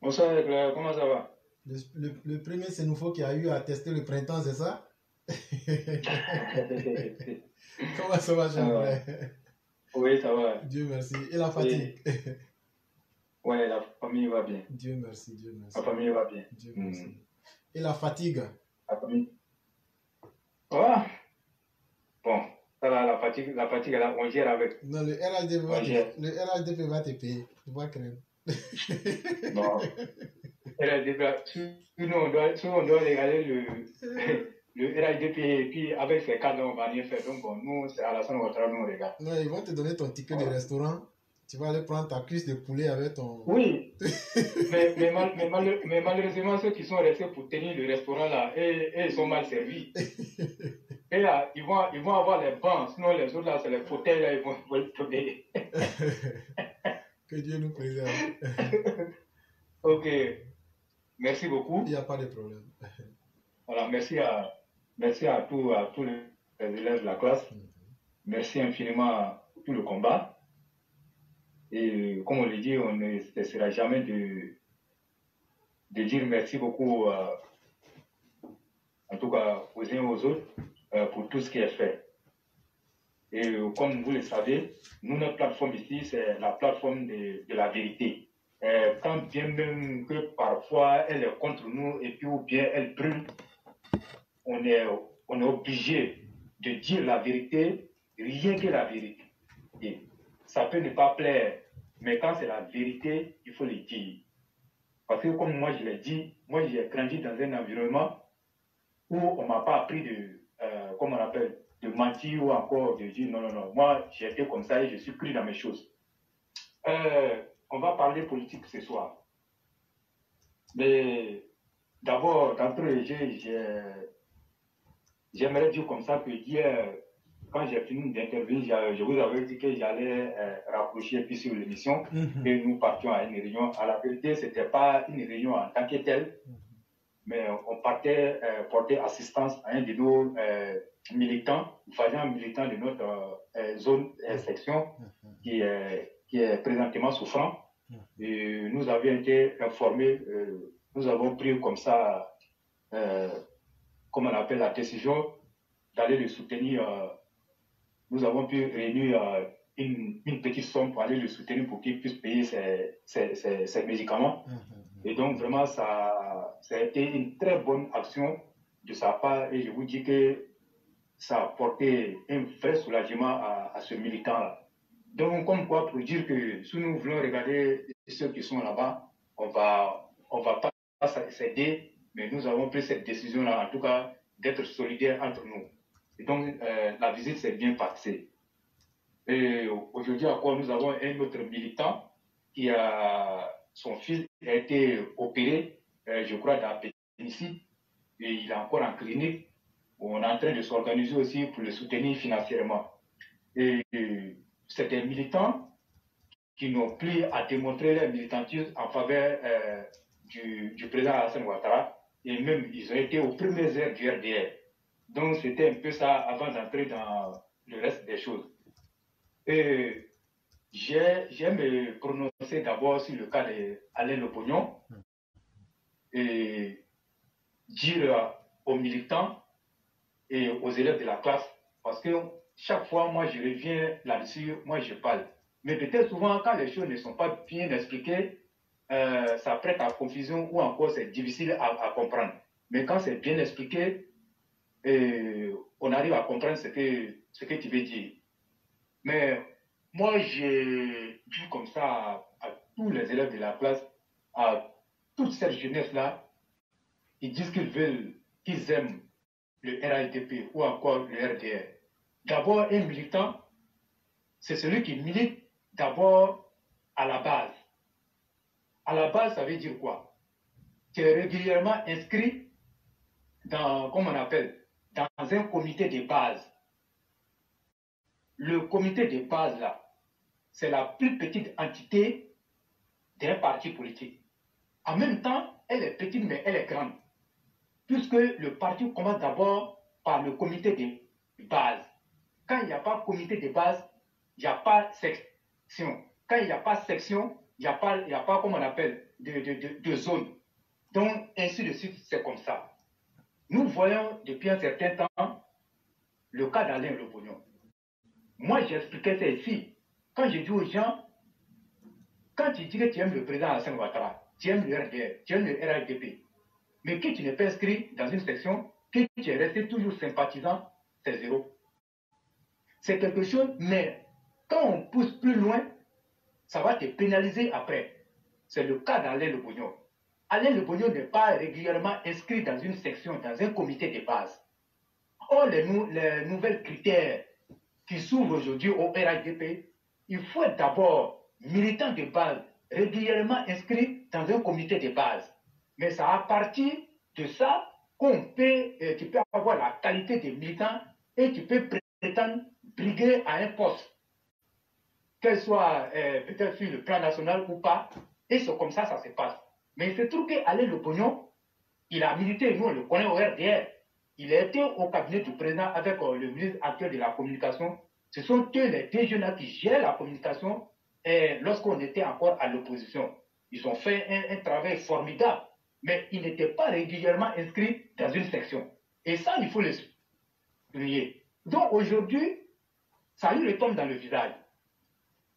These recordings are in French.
Bonsoir, Claire, comment ça va? Le premier Sénoufo qui a eu à tester le printemps, c'est ça? Comment ça va, cher Euh, frère? oui, ça va. Dieu merci. Et la fatigue? Oui, ouais, la famille va bien. Dieu merci, Dieu La merci, famille va bien. Dieu Hmm. merci. Et la fatigue? La famille. Ah, bon, ça là, la fatigue, là, on gère avec. Non, le RHDP va On te, gère. le RHDP va te payer. Tu vas craindre. Non. Elle a déjà, sinon on doit regarder le RIDP et puis avec ces cadres, on va rien faire. Donc, bon, nous, c'est à la fin de notre travail, nous, on regarde. Non, ils vont te donner ton ticket de Voilà. restaurant. Tu vas aller prendre ta cuisse de poulet avec ton... Oui, mais malheureusement, ceux qui sont restés pour tenir le restaurant là, et ils sont mal servis. Et là, ils vont avoir les bancs, sinon les autres là, c'est les fauteuils là, ils vont le donner. Que Dieu nous préserve. Ok, merci Il n'y beaucoup. a pas de problème. Voilà, merci à tous les élèves de la classe. Merci infiniment pour tout le combat. Et comme on le dit, on ne cessera jamais de dire merci beaucoup, en tout cas aux uns et aux autres, pour tout ce qui est fait. Et comme vous le savez, nous, notre plateforme ici, c'est la plateforme de la vérité. Quand bien même que parfois elle est contre nous et puis ou bien elle brûle, on est, on est obligé de dire la vérité, rien que la vérité. Ça peut ne pas plaire, mais quand c'est la vérité, il faut le dire. Parce que comme moi je l'ai dit, moi j'ai grandi dans un environnement où on ne m'a pas appris de, comment on appelle, de mentir ou encore de dire non, non, non. Moi j'ai été comme ça et je suis pris dans mes choses. On va parler politique ce soir. Mais d'abord, d'entrée, j'aimerais dire comme ça que hier, quand j'ai fini d'intervenir, je vous avais dit que j'allais rapprocher puis sur l'émission et nous partions à une réunion. À la vérité, ce n'était pas une réunion en tant que telle, mais on partait porter assistance à un de nos militants, faisant militant de notre zone section qui est présentement souffrant. Et nous avions été informés, nous avons pris comme ça, comme on appelle la décision, d'aller le soutenir. Nous avons pu réunir une petite somme pour aller le soutenir pour qu'il puisse payer ses médicaments. Et donc, vraiment, ça a été une très bonne action de sa part. Et je vous dis que ça a apporté un vrai soulagement à ce militant-là. Donc, comme quoi, pour dire que si nous voulons regarder ceux qui sont là-bas, on va pas s'aider, mais nous avons pris cette décision-là, en tout cas, d'être solidaires entre nous. Et donc, la visite s'est bien passée. Et aujourd'hui encore, nous avons un autre militant qui a, son fils a été opéré, je crois, d'appendicite, et il est encore en clinique. On est en train de s'organiser aussi pour le soutenir financièrement. Et c'est des militants qui n'ont plus à démontrer leur militantisme en faveur du président Alassane Ouattara. Et même, ils ont été aux premières heures du RDR. Donc, c'était un peu ça avant d'entrer dans le reste des choses. Et j'aime me prononcer d'abord sur le cas d'Alain Lopognon et dire aux militants et aux élèves de la classe, parce que chaque fois, moi, je reviens là-dessus, moi, je parle. Mais peut-être souvent, quand les choses ne sont pas bien expliquées, ça prête à confusion ou encore c'est difficile à comprendre. Mais quand c'est bien expliqué, on arrive à comprendre ce que tu veux dire. Mais moi, j'ai dit comme ça à tous les élèves de la classe, à toute cette jeunesse-là, ils disent qu'ils veulent, qu'ils aiment le RAIDP ou encore le RDR. D'abord, un militant, c'est celui qui milite d'abord à la base. À la base, ça veut dire quoi? Tu es régulièrement inscrit dans, comment on appelle, dans un comité de base. Le comité de base, là, c'est la plus petite entité d'un parti politique. En même temps, elle est petite, mais elle est grande. Puisque le parti commence d'abord par le comité de base. Quand il n'y a pas comité de base, il n'y a pas section. Quand il n'y a pas section, il n'y a pas, comment on appelle, de zones. Donc, ainsi de suite, c'est comme ça. Nous voyons depuis un certain temps le cas d'Alain Lobognon. Moi, j'expliquais ça ici. Quand je dis aux gens, quand tu dis que tu aimes le président Alassane Ouattara, tu aimes le RDR, tu aimes le RHDP, mais que tu n'es pas inscrit dans une section, que tu es resté toujours sympathisant, c'est zéro. C'est quelque chose, mais quand on pousse plus loin, ça va te pénaliser après. C'est le cas d'Alain Lobognon. Alain Lobognon n'est pas régulièrement inscrit dans une section, dans un comité de base. Or, les nouvelles critères qui s'ouvrent aujourd'hui au RHDP, il faut être d'abord militant de base, régulièrement inscrit dans un comité de base. Mais c'est à partir de ça qu'on peut, tu peux avoir la qualité de militant et tu peux prétendre briguer à un poste, qu'elle soit peut-être sur le plan national ou pas, et c'est comme ça se passe. Mais il se trouve qu'Alain Lobognon, il a milité, nous on le connaît au RDR, il a été au cabinet du président avec le ministre actuel de la communication. Ce sont eux les deux jeunes qui gèrent la communication lorsqu'on était encore à l'opposition. Ils ont fait un travail formidable, mais ils n'étaient pas régulièrement inscrits dans une section. Et ça, il faut le souligner. Donc aujourd'hui, ça lui retombe dans le visage.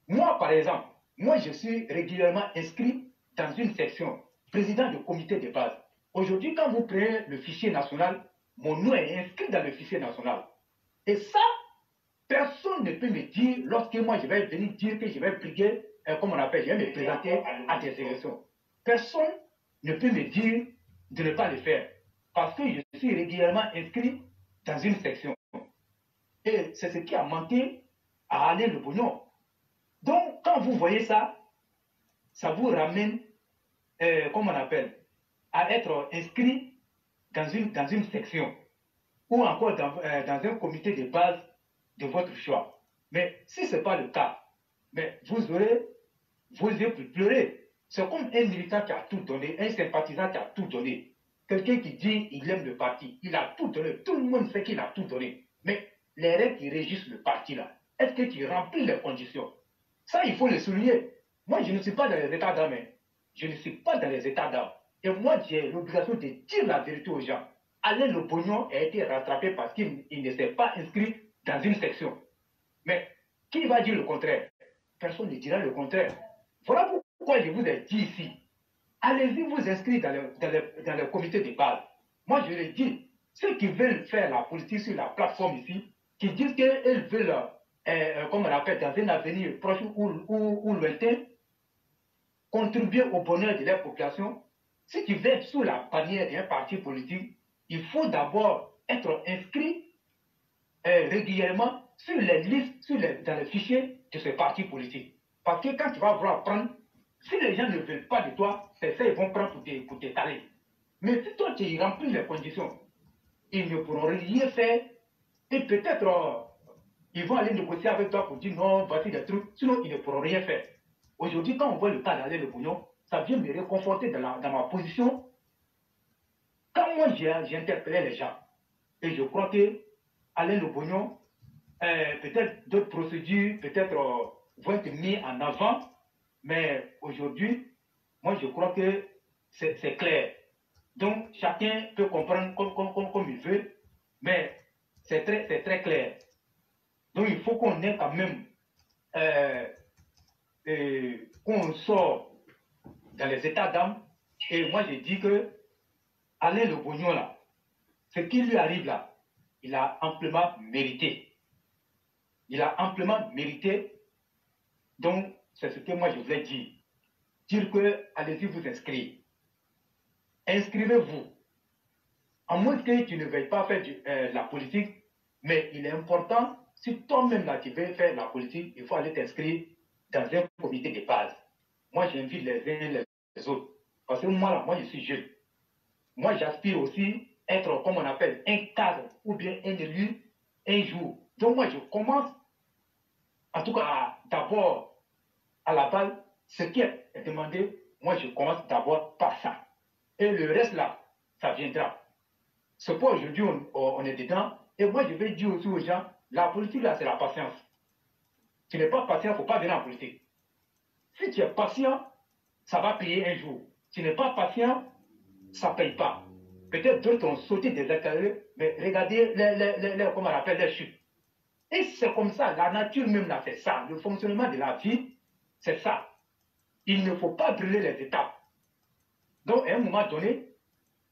Moi, par exemple, moi je suis régulièrement inscrit dans une section, président du comité de base. Aujourd'hui, quand vous prenez le fichier national, mon nom est inscrit dans le fichier national. Et ça, personne ne peut me dire, lorsque moi je vais venir dire que je vais briguer, comme on appelle, je vais me présenter à des élections. Personne ne peut me dire de ne pas le faire. Parce que je suis régulièrement inscrit dans une section. Et c'est ce qui a manqué à Alain Lobognon. Donc, quand vous voyez ça, ça vous ramène, comme on appelle, à être inscrit dans une section ou encore dans un comité de base de votre choix. Mais si ce n'est pas le cas, mais vous aurez vos yeux pour pleurer. C'est comme un militant qui a tout donné, un sympathisant qui a tout donné. Quelqu'un qui dit qu'il aime le parti, il a tout donné. Tout le monde sait qu'il a tout donné. Mais les règles qui régissent le parti là, est-ce que tu remplis les conditions? Ça, il faut le souligner. Moi, je ne suis pas dans les états d'âme. Je ne suis pas dans les états d'âme. Et moi, j'ai l'obligation de dire la vérité aux gens. Alain Lobognon a été rattrapé parce qu'il ne s'est pas inscrit dans une section. Mais qui va dire le contraire? Personne ne dira le contraire. Voilà pourquoi je vous ai dit ici. Allez-y vous inscrire dans le comité de base. Moi, je le dis. Ceux qui veulent faire la politique sur la plateforme ici, qui disent qu'ils veulent, comme on l'appelle, dans un avenir proche ou lointain, contribuer au bonheur de leur population, si tu veux être sous la bannière d'un parti politique, il faut d'abord être inscrit régulièrement sur les listes, dans les fichiers de ce parti politique. Parce que quand tu vas vouloir prendre, si les gens ne veulent pas de toi, c'est ça ils vont prendre pour t'étaler. Mais si toi tu remplis les conditions, ils ne pourront rien faire et peut-être ils vont aller négocier avec toi pour dire non, voici des trucs, sinon ils ne pourront rien faire. Aujourd'hui, quand on voit le cas d'Alain Lobognon, ça vient me réconforter dans ma position. Quand moi j'ai interpellé les gens, et je crois que Alain Lobognon, peut-être d'autres procédures, peut-être vont être mises en avant, mais aujourd'hui, moi je crois que c'est clair. Donc chacun peut comprendre comme il veut, mais c'est très clair. Donc il faut qu'on ait quand même, qu'on sort dans les états d'âme. Et moi je dis que Alain Lobognon là, ce qui lui arrive là, il a amplement mérité. Il a amplement mérité. Donc, c'est ce que moi je voulais dire. Dire que, allez-y vous inscrire. Inscrivez-vous. À moins que tu ne veuilles pas faire la politique, mais il est important, si toi-même là tu veux faire la politique, il faut aller t'inscrire dans un comité de base. Moi, j'invite les uns les autres. Parce que moi là, moi je suis jeune. Moi, j'aspire aussi à être, comme on appelle, un cadre ou bien un élu un jour. Donc moi, je commence, en tout cas, d'abord, à la base, ce qui est demandé, moi, je commence d'abord par ça. Et le reste, là, ça viendra. C'est pour aujourd'hui, on est dedans. Et moi, je vais dire aussi aux gens, la politique, là, c'est la patience. Tu n'es pas patient, il ne faut pas venir en politique. Si tu es patient, ça va payer un jour. tu n'es pas patient, ça ne paye pas. Peut-être d'autres ont sauté des escaliers, mais regardez comment on appelle les chutes. Et c'est comme ça, la nature même l'a fait ça. Le fonctionnement de la vie, c'est ça. Il ne faut pas brûler les étapes. Donc, à un moment donné,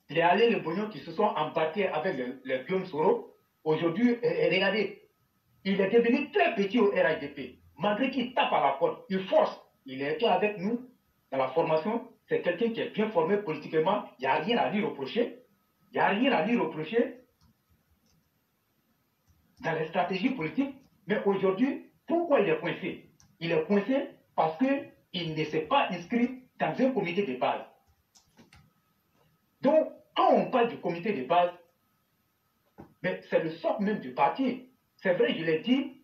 les allées, les bognons qui se sont embarqués avec le Guillaume Soro, aujourd'hui, regardez, il est devenu très petit au RHDP. Malgré qu'il tape à la porte, il force. Il est avec nous dans la formation. C'est quelqu'un qui est bien formé politiquement. Il n'y a rien à lui reprocher. Il n'y a rien à lui reprocher dans les stratégies politiques. Mais aujourd'hui, pourquoi il est coincé? Il est coincé parce qu'il ne s'est pas inscrit dans un comité de base. Donc, quand on parle du comité de base, c'est le socle même du parti. C'est vrai, je l'ai dit,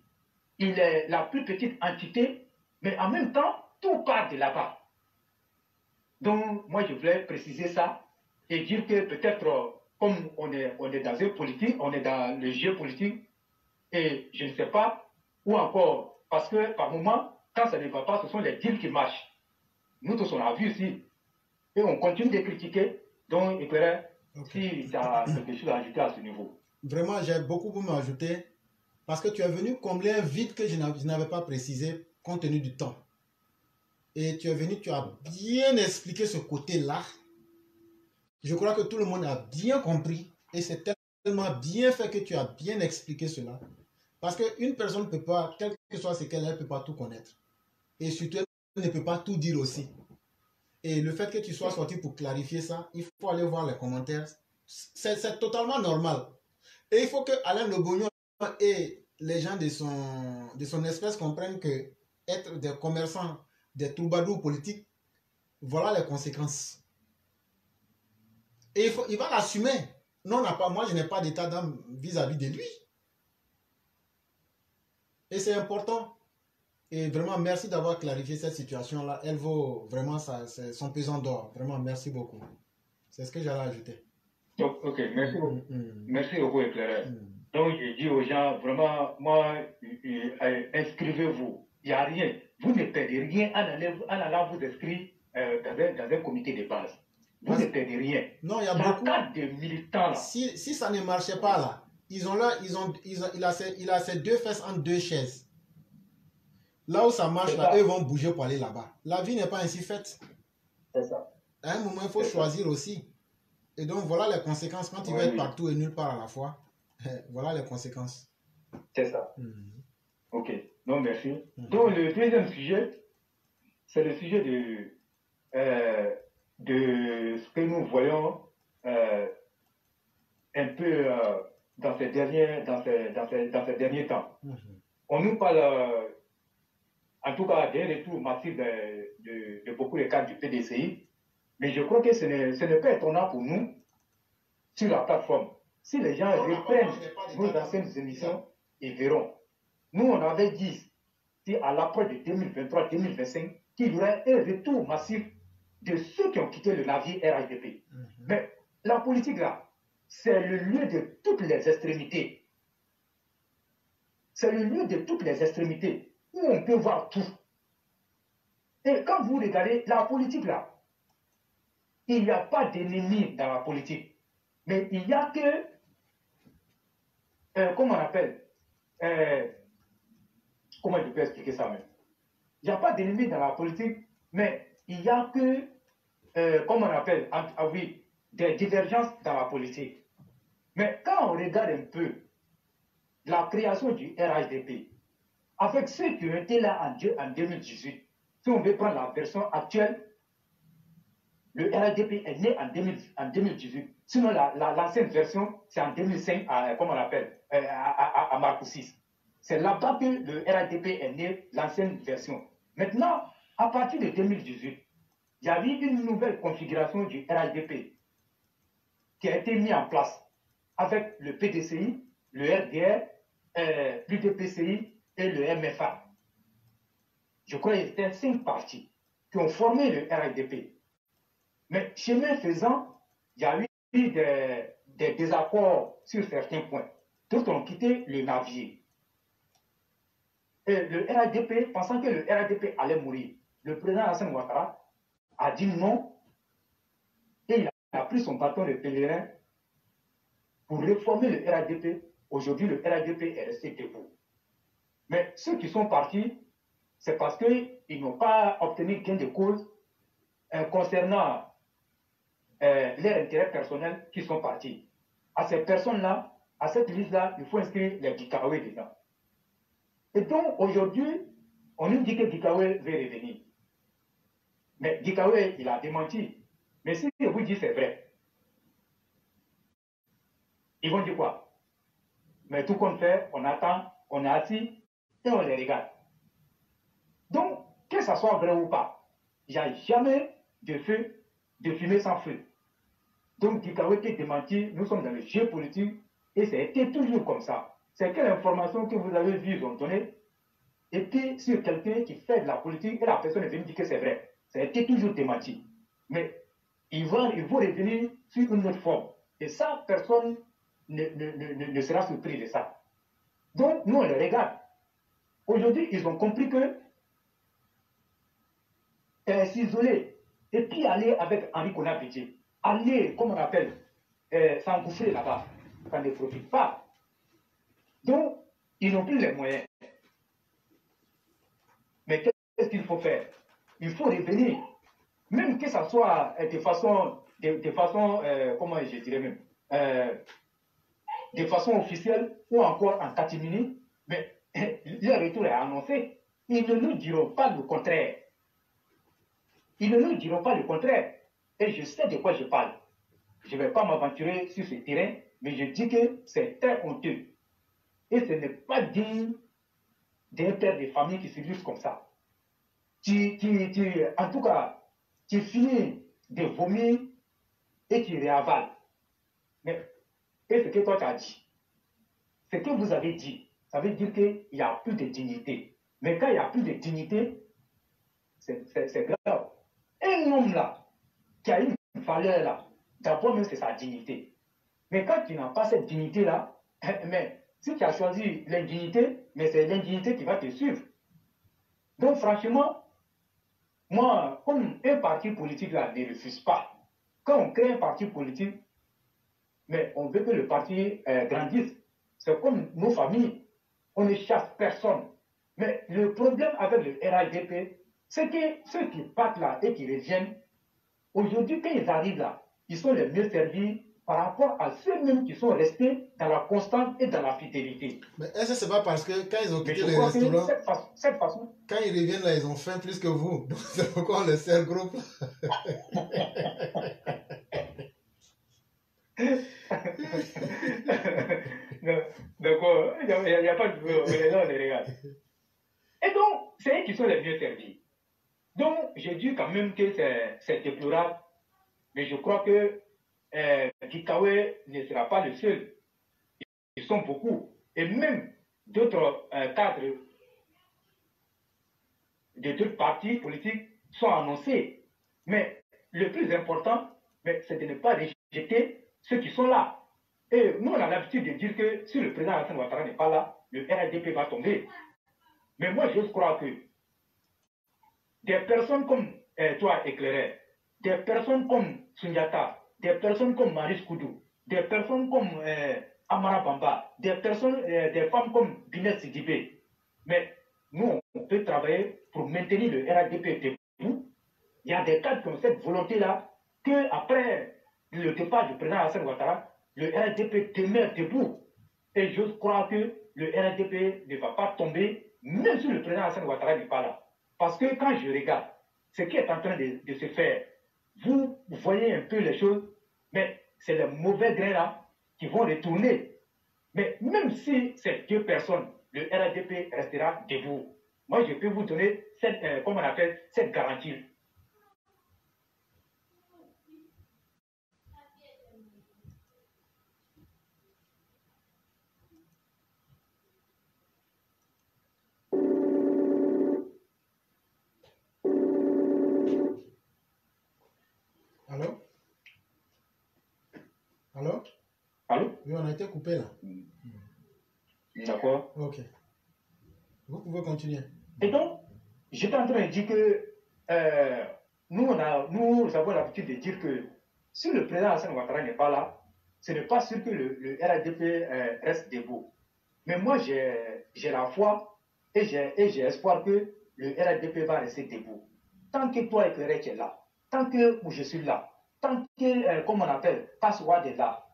il est la plus petite entité, mais en même temps, tout part de là-bas. Donc, moi, je voulais préciser ça et dire que peut-être, comme on est dans un politique, on est dans le jeu politique, et je ne sais pas, ou encore, parce que par moment, quand ça ne va pas, ce sont les deals qui marchent. Nous tous, on a vu ici, et on continue de critiquer. Donc, éclairé, si tu as quelque chose à ajouter à ce niveau. Vraiment, j'ai beaucoup pour m'ajouter, parce que tu es venu combler un vide que je n'avais pas précisé, compte tenu du temps. Et tu es venu, tu as bien expliqué ce côté-là. Je crois que tout le monde a bien compris, et c'est tellement bien fait que tu as bien expliqué cela. Parce qu'une personne ne peut pas, quel que soit ce qu'elle est, elle ne peut pas tout connaître. Et surtout, elle ne peut pas tout dire aussi. Et le fait que tu sois sorti pour clarifier ça, il faut aller voir les commentaires. C'est totalement normal. Et il faut que Alain Le Bognon et les gens de son espèce comprennent que être des commerçants, des troubadours politiques, voilà les conséquences. Et il va l'assumer. Non, moi, je n'ai pas d'état d'âme vis-à-vis de lui. Et c'est important. Et vraiment, merci d'avoir clarifié cette situation-là. Elle vaut vraiment son pesant d'or. Vraiment, merci beaucoup. C'est ce que j'allais ajouter. Ok, merci beaucoup. Merci beaucoup, éclaireur. Donc, je dis aux gens, vraiment, moi, inscrivez-vous. Il n'y a rien. Vous ne perdez rien en allant vous inscrire dans un comité de base. Vous ne perdez rien. Non, il y a beaucoup de militants là. Si ça ne marchait pas là, il a ses deux fesses entre deux chaises. Là où ça marche, là, eux vont bouger pour aller là-bas. La vie n'est pas ainsi faite. C'est ça. À un moment, il faut choisir aussi. Et donc, voilà les conséquences. Quand il va être partout et nulle part à la fois, voilà les conséquences. C'est ça. Ok. Non, merci. Donc, le deuxième sujet, c'est le sujet de ce que nous voyons un peu dans ces derniers temps. On nous parle, en tout cas, d'un retour massif de beaucoup de cadres du PDCI, mais je crois que ce n'est pas étonnant pour nous sur la plateforme. Si les gens reprennent nos anciennes émissions, ils verront. Nous, on avait dit, si à l'approche de 2023-2025, qu'il y aurait un retour massif de ceux qui ont quitté le navire RHDP. Mais la politique, là, c'est le lieu de toutes les extrémités. C'est le lieu de toutes les extrémités où on peut voir tout. Et quand vous regardez la politique, là, il n'y a pas d'ennemis dans la politique. Mais il n'y a que, comment on appelle, comment je peux expliquer ça même? Il n'y a pas d'ennemis dans la politique, mais il n'y a que, comment on appelle, des divergences dans la politique. Mais quand on regarde un peu la création du RHDP, avec ceux qui ont été là en 2018, si on veut prendre la version actuelle, le RHDP est né en 2018. Sinon, l'ancienne version, c'est en 2005, comment on l'appelle, à Marcoussis. C'est là-bas que le RHDP est né, l'ancienne version. Maintenant, à partir de 2018, il y a eu une nouvelle configuration du RHDP qui a été mise en place avec le PDCI, le RDR, l'UDPCI et le MFA. Je crois qu'il y a 5 partis qui ont formé le RHDP. Mais chemin faisant, il y a eu des désaccords sur certains points. D'autres ont quitté le navire. Et le RHDP, pensant que le RHDP allait mourir, le président Hassan Ouattara a dit non, a pris son bâton de pèlerin pour réformer le RADP. Aujourd'hui, le RADP est resté debout. Mais ceux qui sont partis, c'est parce qu'ils n'ont pas obtenu gain de cause concernant leurs intérêts personnels qui sont partis. À ces personnes-là, à cette liste-là, il faut inscrire les Gikawe dedans. Et donc, aujourd'hui, on nous dit que Gikawe veut revenir. Mais Gikawe, il a démenti. Mais si je vous dis c'est vrai, ils vont dire quoi? Mais tout qu'on fait, on attend, on est assis et on les regarde. Donc, que ça soit vrai ou pas, il n'y a jamais de feu, de fumée sans feu. Donc, Gikawe qui démenti, nous sommes dans le jeu politique et c'était toujours comme ça. C'est quelle information que vous avez vue, ils ont donné, et puis sur quelqu'un qui fait de la politique et la personne est venue dire que c'est vrai. Ça a été toujours démenti. Mais ils vont revenir sur une autre forme. Et ça, personne ne sera surpris de ça. Donc, nous, on les regarde. Aujourd'hui, ils ont compris que s'isoler et puis aller avec Henri Konapiché, aller, comme on appelle, s'engouffrer là-bas, ça ne profite pas. Donc, ils n'ont plus les moyens. Mais qu'est-ce qu'il faut faire? Il faut revenir. Même que ça soit de façon comment je dirais même, de façon officielle ou encore en catimini, mais leur retour est annoncé. Ils ne nous diront pas le contraire. Ils ne nous diront pas le contraire. Et je sais de quoi je parle. Je ne vais pas m'aventurer sur ce terrain, mais je dis que c'est très honteux. Et ce n'est pas digne d'un père de famille qui se lance comme ça. En tout cas, tu finis de vomir et tu réavales. Mais, et ce que toi tu as dit, ce que vous avez dit, ça veut dire qu'il n'y a plus de dignité. Mais quand il n'y a plus de dignité, c'est grave. Un homme là, qui a une valeur là, d'abord même c'est sa dignité. Mais quand tu n'as pas cette dignité là, mais si tu as choisi l'indignité, mais c'est l'indignité qui va te suivre. Donc franchement, moi, comme un parti politique là ne refuse pas, quand on crée un parti politique, mais on veut que le parti grandisse. C'est comme nos familles, on ne chasse personne. Mais le problème avec le RADP, c'est que ceux qui partent là et qui reviennent, aujourd'hui, quand ils arrivent là, ils sont les mieux servis par rapport à ceux-mêmes qui sont restés dans la constance et dans la fidélité. Mais est-ce que c'est pas parce que quand ils ont quitté les restaurants, cette façon, quand ils reviennent là, ils ont faim plus que vous. Donc c'est pourquoi on les sert groupe. D'accord, il n'y a pas de là, on les regarde. Et donc, c'est eux qui sont les mieux servis. Donc, je dis quand même que c'est déplorable, mais je crois que Gikawe ne sera pas le seul. Ils sont beaucoup. Et même d'autres cadres de d'autres partis politiques sont annoncés. Mais le plus important, c'est de ne pas rejeter ceux qui sont là. Et nous, on a l'habitude de dire que si le président Alassane Ouattara n'est pas là, le RADP va tomber. Mais moi, je crois que des personnes comme toi, éclairé, des personnes comme Sunyata, des personnes comme Maris Koudou, des personnes comme Amara Bamba, des femmes comme Binet Sidibé. Mais nous, on peut travailler pour maintenir le RADP debout. Il y a des cadres qui ont cette volonté-là qu'après le départ du président Alassane Ouattara, le RADP demeure debout. Et je crois que le RADP ne va pas tomber, même si le président Alassane Ouattara n'est pas là. Parce que quand je regarde ce qui est en train de se faire, vous voyez un peu les choses, mais c'est les mauvais grains là qui vont retourner. Mais même si ces deux personnes, le RADP restera debout. Moi, je peux vous donner cette, comment on appelle, cette garantie. Allô? Allô? Allô? Oui, on a été coupé là. D'accord. Ok. Vous pouvez continuer. Et donc, j'étais en train de dire que nous avons l'habitude de dire que Si le président Alassane Ouattara n'est pas là, ce n'est pas sûr que le RHDP reste debout. Mais moi, j'ai la foi et j'ai espoir que le RHDP va rester debout. Tant que toi et Kéré est là, tant que je suis là, tant que, comme on appelle, Passwad est là,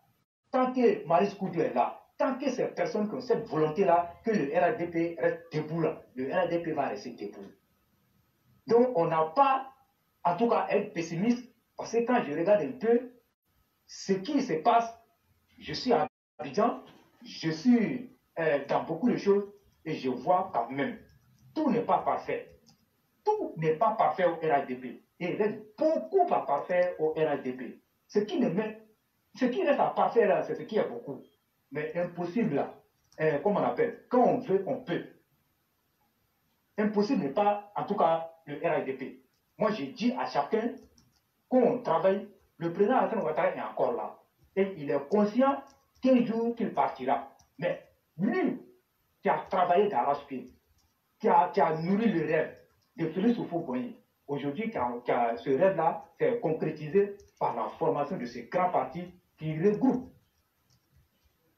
tant que Maris Koudou est là, tant que ces personnes qui ont cette volonté-là, que le RHDP reste debout là, le RHDP va rester debout. Donc, on n'a pas, en tout cas, à être pessimiste, parce que quand je regarde un peu ce qui se passe, je suis à Abidjan, je suis dans beaucoup de choses, et je vois quand même, tout n'est pas parfait. Tout n'est pas parfait au RHDP. Et il reste beaucoup à parfaire au RHDP. Ce qui reste à parfaire là, c'est ce qui est beaucoup. Mais impossible là, comme on appelle, quand on veut, on peut. Impossible n'est pas, en tout cas, le RHDP. Moi, j'ai dit à chacun qu'on travaille, le président Alassane Ouattara est encore là. Et il est conscient qu'un jour qu'il partira. Mais lui qui a travaillé d'arrache-pied, qui a nourri le rêve de Félix Houphouët-Boigny, aujourd'hui, ce rêve-là s'est concrétisé par la formation de ces grands partis qui regroupent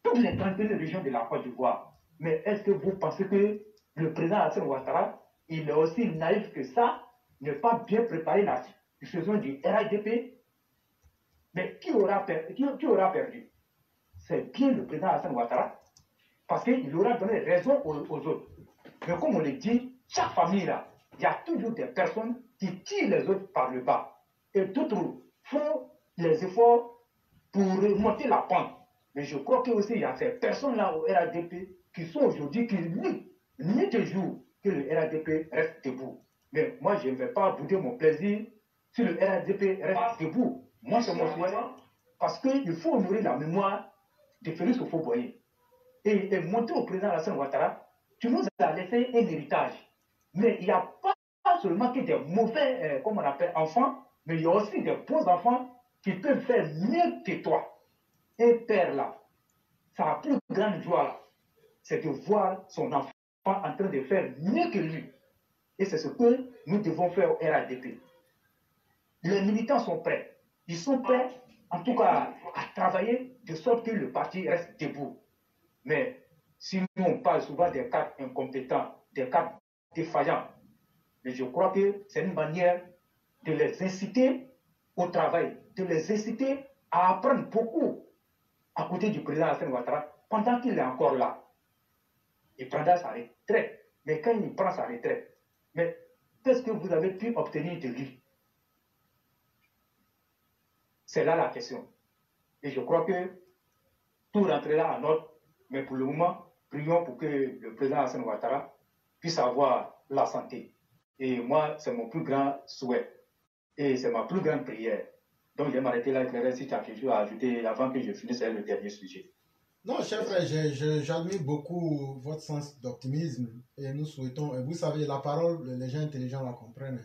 toutes les 31 régions de la Côte d'Ivoire. Mais est-ce que vous pensez que le président Alassane Ouattara, il est aussi naïf que ça, ne pas bien préparer la saison du RHDP? Mais qui aura perdu? C'est bien le président Alassane Ouattara, parce qu'il aura donné raison aux autres. Mais comme on le dit, chaque famille là, il y a toujours des personnes qui tirent les autres par le bas. Et d'autres font les efforts pour remonter la pente. Mais je crois que aussi il y a ces personnes-là au RHDP qui sont aujourd'hui, qui luttent nuit et jour que le RHDP reste debout. Mais moi, je ne vais pas bouder mon plaisir si le RHDP reste debout. Moi, c'est mon souhait. Parce qu'il faut honorer la mémoire de Félix Houphouët-Boigny. Et montrer au président Alassane Ouattara, tu nous as laissé un héritage. Mais il n'y a pas seulement que des mauvais, comme on appelle, enfants, mais il y a aussi des bons enfants qui peuvent faire mieux que toi. Un père là, sa plus grande joie, c'est de voir son enfant en train de faire mieux que lui. Et c'est ce que nous devons faire au RHDP. Les militants sont prêts. Ils sont prêts, en tout cas, à travailler de sorte que le parti reste debout. Mais si nous, on parle souvent des cadres incompétents, des cadres défaillants, mais je crois que c'est une manière de les inciter au travail, de les inciter à apprendre beaucoup à côté du président Alassane Ouattara pendant qu'il est encore là. Il prendra sa retraite. Mais quand il prend sa retraite, mais qu'est-ce que vous avez pu obtenir de lui? C'est là la question. Et je crois que tout rentrera en ordre. Mais pour le moment, prions pour que le président Alassane Ouattara puisse avoir la santé. Et moi, c'est mon plus grand souhait. Et c'est ma plus grande prière. Donc, je vais m'arrêter là, Claire, si tu as quelque chose à ajouter avant que je finisse avec le dernier sujet. Non, cher frère, j'admire beaucoup votre sens d'optimisme et nous souhaitons, vous savez, la parole, les gens intelligents la comprennent.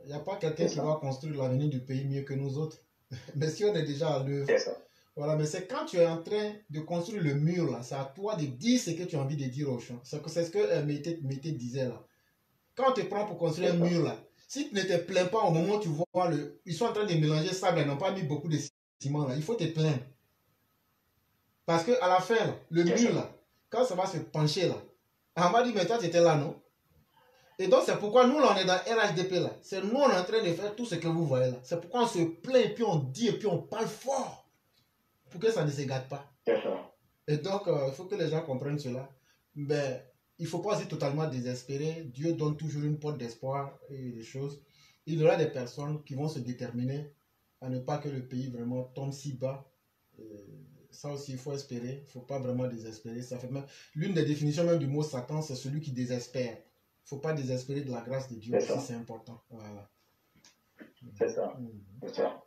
Il n'y a pas quelqu'un qui va construire l'avenir du pays mieux que nous autres. Mais si on est déjà à l'œuvre. Voilà, mais c'est quand tu es en train de construire le mur, là, c'est à toi de dire ce que tu as envie de dire aux gens. C'est ce que Mété disait là. Quand on te prend pour construire un mur, là, si tu ne te plains pas au moment où tu vois ils sont en train de mélanger sable, ils n'ont pas mis beaucoup de ciment là, il faut te plaindre. Parce qu'à la fin, là, le mur, là, quand ça va se pencher, là, on m'a dit, mais toi, tu étais là, non? Et donc, c'est pourquoi nous, là, on est dans RHDP, là. C'est nous, on est en train de faire tout ce que vous voyez, là. C'est pourquoi on se plaint, et puis on dit, et puis on parle fort, pour que ça ne se gâte pas. Et donc, il faut que les gens comprennent cela. Mais il ne faut pas aussi totalement désespérer. Dieu donne toujours une porte d'espoir et des choses. Il y aura des personnes qui vont se déterminer à ne pas que le pays vraiment tombe si bas. Ça aussi, il faut espérer. Il ne faut pas vraiment désespérer. Ça fait même... L'une des définitions même du mot Satan, c'est celui qui désespère. Il ne faut pas désespérer de la grâce de Dieu. C'est important. Voilà. C'est ça. C'est ça.